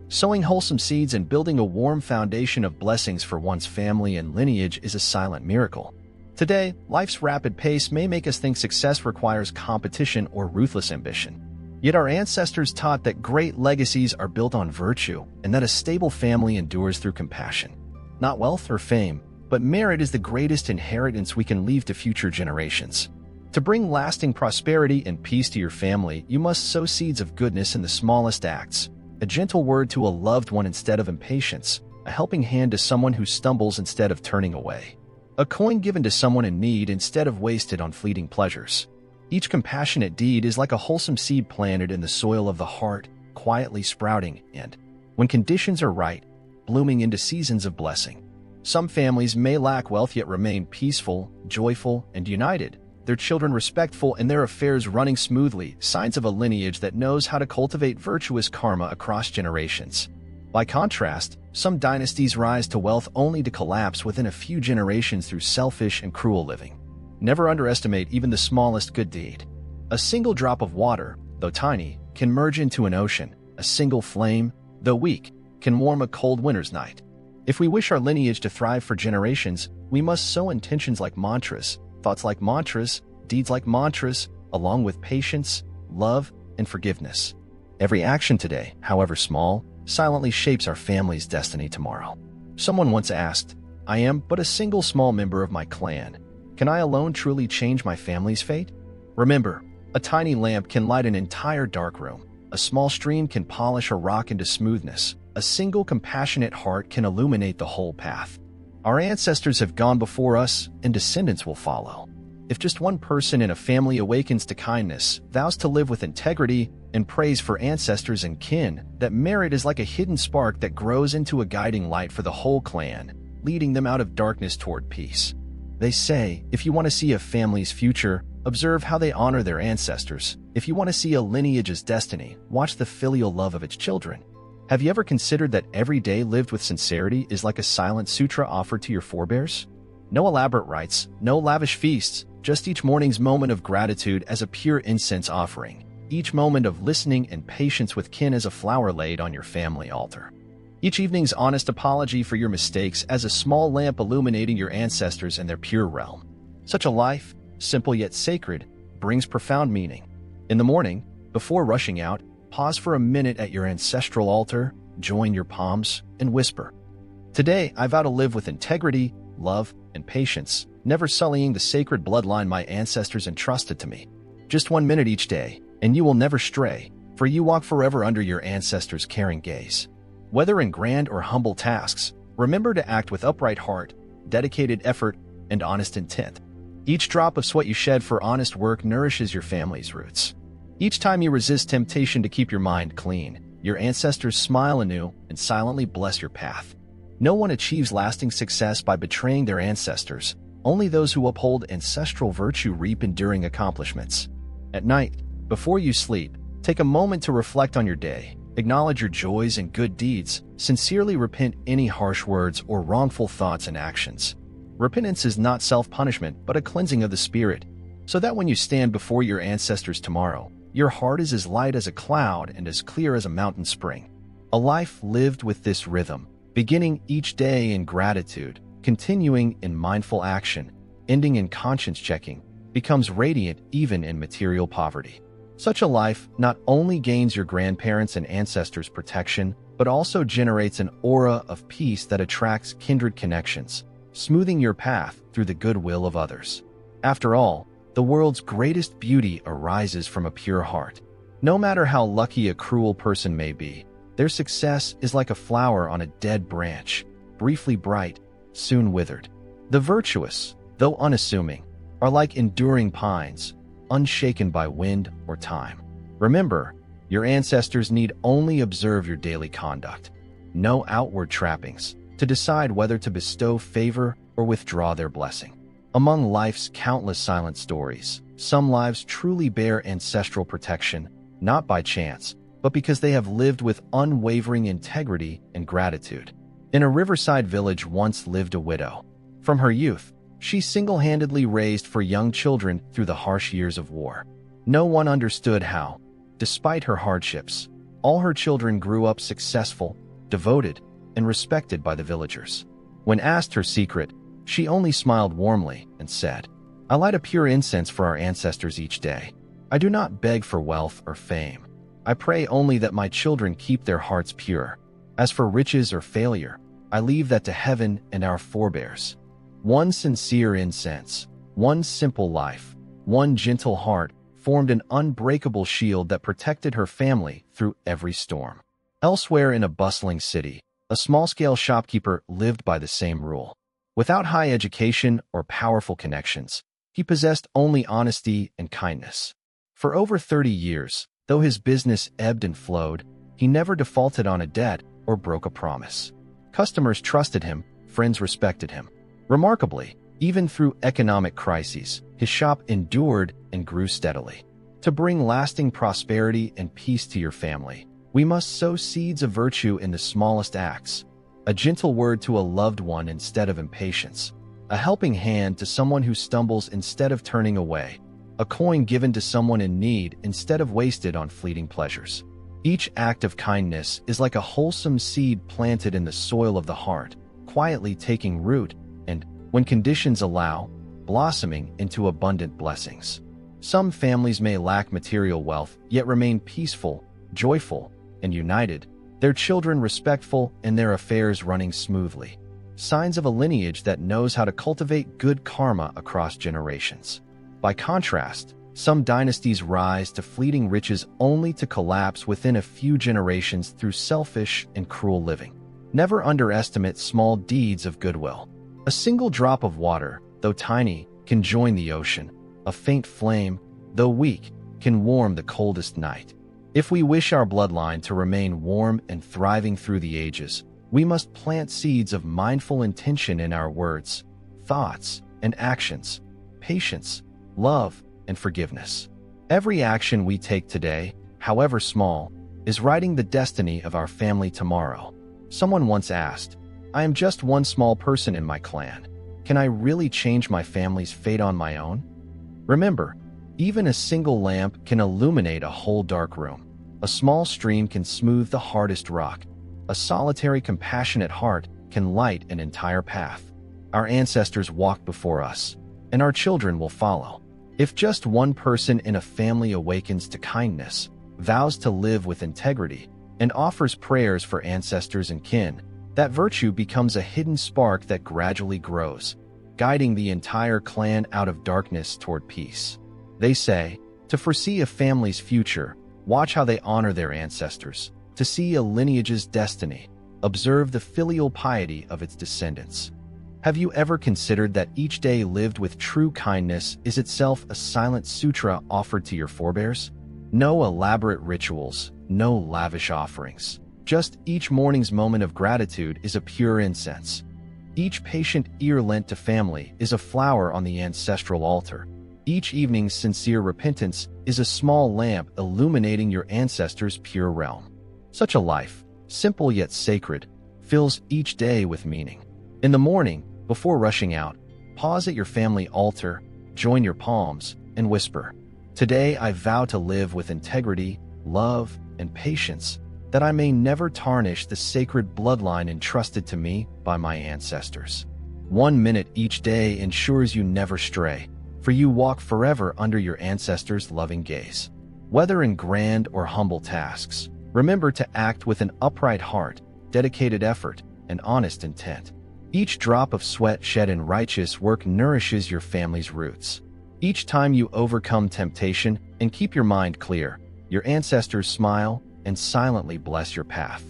Sowing wholesome seeds and building a warm foundation of blessings for one's family and lineage is a silent miracle. Today, life's rapid pace may make us think success requires competition or ruthless ambition. Yet our ancestors taught that great legacies are built on virtue and that a stable family endures through compassion. Not wealth or fame, but merit is the greatest inheritance we can leave to future generations. To bring lasting prosperity and peace to your family, you must sow seeds of goodness in the smallest acts. A gentle word to a loved one instead of impatience, a helping hand to someone who stumbles instead of turning away, a coin given to someone in need instead of wasted on fleeting pleasures. Each compassionate deed is like a wholesome seed planted in the soil of the heart, quietly sprouting and, when conditions are right, blooming into seasons of blessing. Some families may lack wealth yet remain peaceful, joyful, and united, their children respectful and their affairs running smoothly, signs of a lineage that knows how to cultivate virtuous karma across generations. By contrast, some dynasties rise to wealth only to collapse within a few generations through selfish and cruel living. Never underestimate even the smallest good deed. A single drop of water, though tiny, can merge into an ocean. A single flame, though weak, can warm a cold winter's night. If we wish our lineage to thrive for generations, we must sow intentions like mantras, thoughts like mantras, deeds like mantras, along with patience, love, and forgiveness. Every action today, however small, silently shapes our family's destiny tomorrow. Someone once asked, "I am but a single small member of my clan. Can I alone truly change my family's fate?" Remember, a tiny lamp can light an entire dark room. A small stream can polish a rock into smoothness. A single compassionate heart can illuminate the whole path. Our ancestors have gone before us, and descendants will follow. If just one person in a family awakens to kindness, vows to live with integrity, and prays for ancestors and kin, that merit is like a hidden spark that grows into a guiding light for the whole clan, leading them out of darkness toward peace. They say, if you want to see a family's future, observe how they honor their ancestors. If you want to see a lineage's destiny, watch the filial love of its children. Have you ever considered that every day lived with sincerity is like a silent sutra offered to your forebears? No elaborate rites, no lavish feasts, just each morning's moment of gratitude as a pure incense offering. Each moment of listening and patience with kin as a flower laid on your family altar. Each evening's honest apology for your mistakes as a small lamp illuminating your ancestors and their pure realm. Such a life, simple yet sacred, brings profound meaning. In the morning, before rushing out, pause for a minute at your ancestral altar, join your palms, and whisper, "Today, I vow to live with integrity, love, and patience, never sullying the sacred bloodline my ancestors entrusted to me. Just 1 minute each day, and you will never stray, for you walk forever under your ancestors' caring gaze." Whether in grand or humble tasks, remember to act with upright heart, dedicated effort, and honest intent. Each drop of sweat you shed for honest work nourishes your family's roots. Each time you resist temptation to keep your mind clean, your ancestors smile anew and silently bless your path. No one achieves lasting success by betraying their ancestors. Only those who uphold ancestral virtue reap enduring accomplishments. At night, before you sleep, take a moment to reflect on your day. Acknowledge your joys and good deeds. Sincerely repent any harsh words or wrongful thoughts and actions. Repentance is not self-punishment, but a cleansing of the spirit, so that when you stand before your ancestors tomorrow, your heart is as light as a cloud and as clear as a mountain spring. A life lived with this rhythm, beginning each day in gratitude, continuing in mindful action, ending in conscience checking, becomes radiant even in material poverty. Such a life not only gains your grandparents' and ancestors' protection, but also generates an aura of peace that attracts kindred connections, smoothing your path through the goodwill of others. After all, the world's greatest beauty arises from a pure heart. No matter how lucky a cruel person may be, their success is like a flower on a dead branch, briefly bright, soon withered. The virtuous, though unassuming, are like enduring pines, unshaken by wind or time. Remember, your ancestors need only observe your daily conduct, no outward trappings, to decide whether to bestow favor or withdraw their blessing. Among life's countless silent stories, some lives truly bear ancestral protection, not by chance, but because they have lived with unwavering integrity and gratitude. In a riverside village once lived a widow. From her youth, she single-handedly raised 4 young children through the harsh years of war. No one understood how, despite her hardships, all her children grew up successful, devoted, and respected by the villagers. When asked her secret, she only smiled warmly and once said. I light a pure incense for our ancestors each day. I do not beg for wealth or fame. I pray only that my children keep their hearts pure. As for riches or failure, I leave that to heaven and our forebears. One sincere incense, one simple life, one gentle heart formed an unbreakable shield that protected her family through every storm. Elsewhere in a bustling city, a small-scale shopkeeper lived by the same rule. Without high education or powerful connections, he possessed only honesty and kindness. For over 30 years, though his business ebbed and flowed, he never defaulted on a debt or broke a promise. Customers trusted him, friends respected him. Remarkably, even through economic crises, his shop endured and grew steadily. To bring lasting prosperity and peace to your family, we must sow seeds of virtue in the smallest acts. A gentle word to a loved one instead of impatience. A helping hand to someone who stumbles instead of turning away. A coin given to someone in need instead of wasted on fleeting pleasures. Each act of kindness is like a wholesome seed planted in the soil of the heart, quietly taking root and, when conditions allow, blossoming into abundant blessings. Some families may lack material wealth, yet remain peaceful, joyful, and united, their children respectful and their affairs running smoothly. Signs of a lineage that knows how to cultivate good karma across generations. By contrast, some dynasties rise to fleeting riches only to collapse within a few generations through selfish and cruel living. Never underestimate small deeds of goodwill. A single drop of water, though tiny, can join the ocean. A faint flame, though weak, can warm the coldest night. If we wish our bloodline to remain warm and thriving through the ages, we must plant seeds of mindful intention in our words, thoughts, and actions, patience, love, and forgiveness. Every action we take today, however small, is writing the destiny of our family tomorrow. Someone once asked, I am just one small person in my clan. Can I really change my family's fate on my own? Remember, even a single lamp can illuminate a whole dark room. A small stream can smooth the hardest rock. A solitary, compassionate heart can light an entire path. Our ancestors walked before us, and our children will follow. If just one person in a family awakens to kindness, vows to live with integrity, and offers prayers for ancestors and kin, that virtue becomes a hidden spark that gradually grows, guiding the entire clan out of darkness toward peace. They say, to foresee a family's future, watch how they honor their ancestors. To see a lineage's destiny, observe the filial piety of its descendants. Have you ever considered that each day lived with true kindness is itself a silent sutra offered to your forebears? No elaborate rituals, no lavish offerings. Just each morning's moment of gratitude is a pure incense. Each patient ear lent to family is a flower on the ancestral altar. Each evening's sincere repentance is a small lamp illuminating your ancestors' pure realm. Such a life, simple yet sacred, fills each day with meaning. In the morning, before rushing out, pause at your family altar, join your palms, and whisper, Today I vow to live with integrity, love, and patience, that I may never tarnish the sacred bloodline entrusted to me by my ancestors. 1 minute each day ensures you never stray, for you walk forever under your ancestors' loving gaze. Whether in grand or humble tasks, remember to act with an upright heart, dedicated effort, and honest intent. Each drop of sweat shed in righteous work nourishes your family's roots. Each time you overcome temptation and keep your mind clear, your ancestors smile and silently bless your path.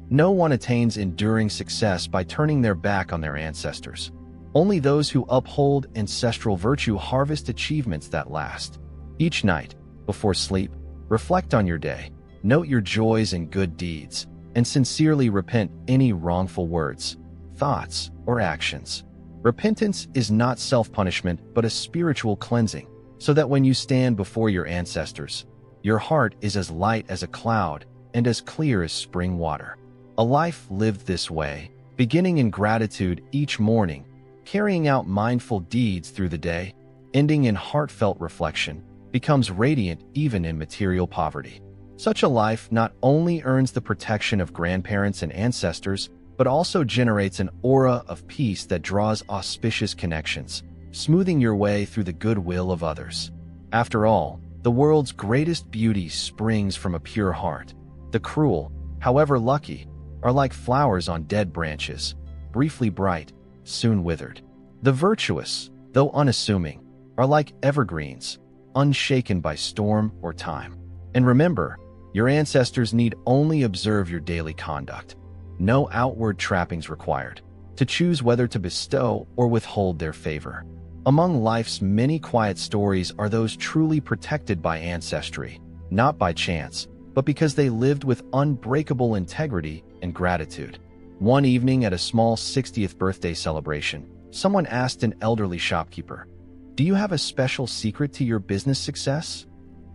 No one attains enduring success by turning their back on their ancestors. Only those who uphold ancestral virtue harvest achievements that last. Each night, before sleep, reflect on your day, note your joys and good deeds, and sincerely repent any wrongful words, thoughts, or actions. Repentance is not self-punishment but a spiritual cleansing, so that when you stand before your ancestors, your heart is as light as a cloud and as clear as spring water. A life lived this way, beginning in gratitude each morning, carrying out mindful deeds through the day, ending in heartfelt reflection, becomes radiant even in material poverty. Such a life not only earns the protection of grandparents and ancestors, but also generates an aura of peace that draws auspicious connections, smoothing your way through the goodwill of others. After all, the world's greatest beauty springs from a pure heart. The cruel, however lucky, are like flowers on dead branches, briefly bright, soon withered. The virtuous, though unassuming, are like evergreens, unshaken by storm or time. And remember, your ancestors need only observe your daily conduct. No outward trappings required, to choose whether to bestow or withhold their favor. Among life's many quiet stories are those truly protected by ancestry, not by chance, but because they lived with unbreakable integrity and gratitude. One evening at a small 60th birthday celebration, someone asked an elderly shopkeeper, "Do you have a special secret to your business success?"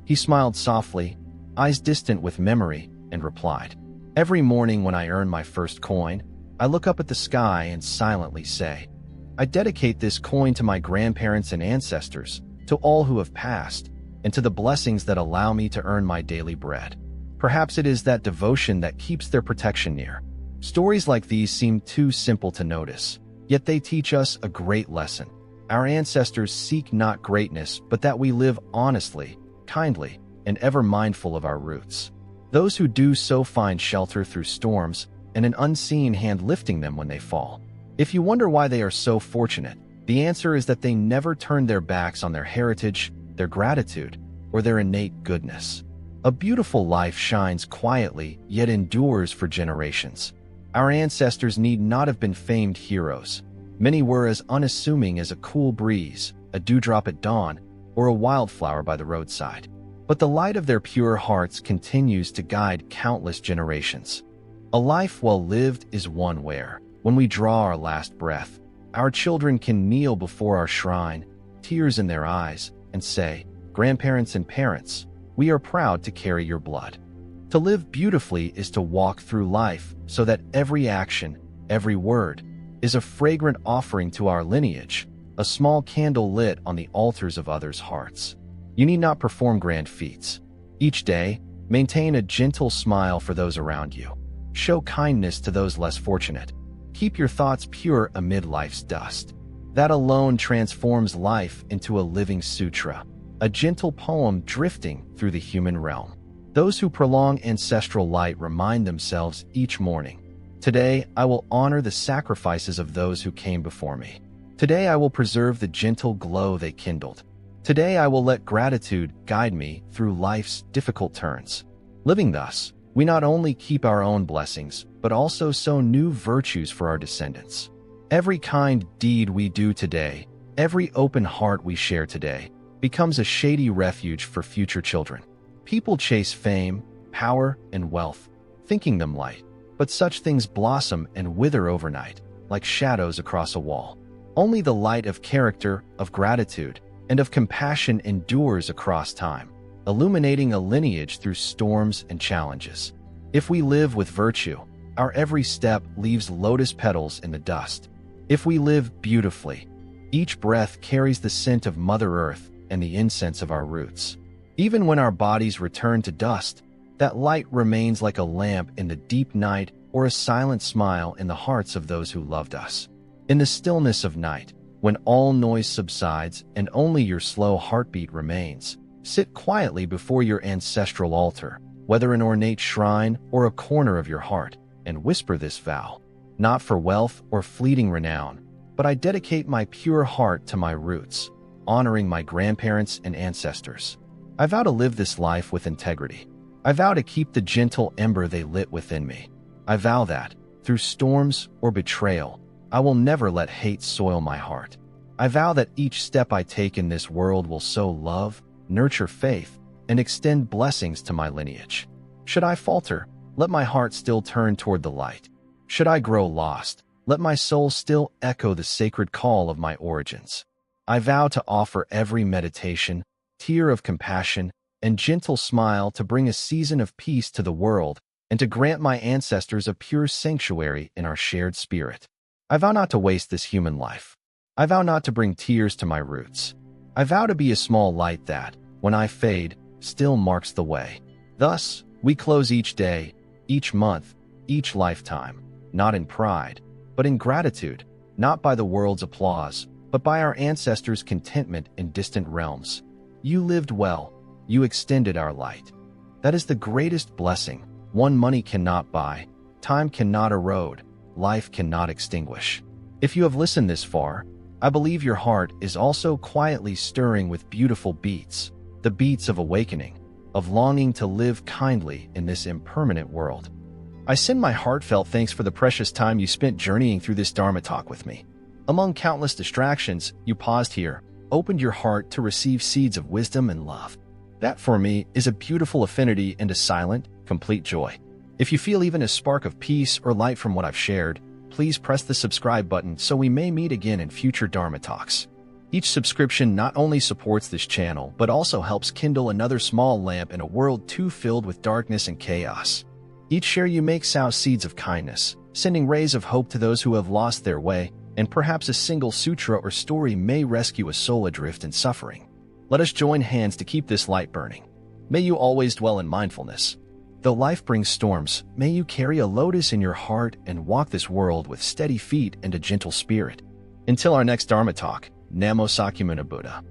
He smiled softly, eyes distant with memory, and replied, "Every morning when I earn my first coin, I look up at the sky and silently say, I dedicate this coin to my grandparents and ancestors, to all who have passed, and to the blessings that allow me to earn my daily bread." Perhaps it is that devotion that keeps their protection near. Stories like these seem too simple to notice, yet they teach us a great lesson. Our ancestors seek not greatness, but that we live honestly, kindly, and ever mindful of our roots. Those who do so find shelter through storms, and an unseen hand lifting them when they fall. If you wonder why they are so fortunate, the answer is that they never turned their backs on their heritage, their gratitude, or their innate goodness. A beautiful life shines quietly, yet endures for generations. Our ancestors need not have been famed heroes. Many were as unassuming as a cool breeze, a dewdrop at dawn, or a wildflower by the roadside. But the light of their pure hearts continues to guide countless generations. A life well lived is one where, when we draw our last breath, our children can kneel before our shrine, tears in their eyes, and say, "Grandparents and parents, we are proud to carry your blood." To live beautifully is to walk through life so that every action, every word, is a fragrant offering to our lineage, a small candle lit on the altars of others' hearts. You need not perform grand feats. Each day, maintain a gentle smile for those around you. Show kindness to those less fortunate. Keep your thoughts pure amid life's dust. That alone transforms life into a living sutra, a gentle poem drifting through the human realm. Those who prolong ancestral light remind themselves each morning, "Today I will honor the sacrifices of those who came before me. Today I will preserve the gentle glow they kindled. Today I will let gratitude guide me through life's difficult turns." Living thus, we not only keep our own blessings, but also sow new virtues for our descendants. Every kind deed we do today, every open heart we share today, becomes a shady refuge for future children. People chase fame, power, and wealth, thinking them light, but such things blossom and wither overnight, like shadows across a wall. Only the light of character, of gratitude, and of compassion endures across time, illuminating a lineage through storms and challenges. If we live with virtue, our every step leaves lotus petals in the dust. If we live beautifully, each breath carries the scent of Mother Earth and the incense of our roots. Even when our bodies return to dust, that light remains like a lamp in the deep night or a silent smile in the hearts of those who loved us. In the stillness of night, when all noise subsides and only your slow heartbeat remains, sit quietly before your ancestral altar, whether an ornate shrine or a corner of your heart, and whisper this vow. Not for wealth or fleeting renown, but I dedicate my pure heart to my roots, honoring my grandparents and ancestors. I vow to live this life with integrity. I vow to keep the gentle ember they lit within me. I vow that, through storms or betrayal, I will never let hate soil my heart. I vow that each step I take in this world will sow love, nurture faith, and extend blessings to my lineage. Should I falter, let my heart still turn toward the light. Should I grow lost, let my soul still echo the sacred call of my origins. I vow to offer every meditation, tear of compassion, and gentle smile to bring a season of peace to the world and to grant my ancestors a pure sanctuary in our shared spirit. I vow not to waste this human life. I vow not to bring tears to my roots. I vow to be a small light that, when I fade, still marks the way. Thus, we close each day, each month, each lifetime, not in pride, but in gratitude, not by the world's applause, but by our ancestors' contentment in distant realms. You lived well. You extended our light. That is the greatest blessing, one money cannot buy, time cannot erode, life cannot extinguish. If you have listened this far, I believe your heart is also quietly stirring with beautiful beats, the beats of awakening, of longing to live kindly in this impermanent world. I send my heartfelt thanks for the precious time you spent journeying through this Dharma talk with me. Among countless distractions, you paused here, opened your heart to receive seeds of wisdom and love. That, for me, is a beautiful affinity and a silent, complete joy. If you feel even a spark of peace or light from what I've shared, please press the subscribe button so we may meet again in future Dharma talks. Each subscription not only supports this channel, but also helps kindle another small lamp in a world too filled with darkness and chaos. Each share you make sows seeds of kindness, sending rays of hope to those who have lost their way, and perhaps a single sutra or story may rescue a soul adrift in suffering. Let us join hands to keep this light burning. May you always dwell in mindfulness. Though life brings storms, may you carry a lotus in your heart and walk this world with steady feet and a gentle spirit. Until our next Dharma talk, Namo Sakyamuni Buddha.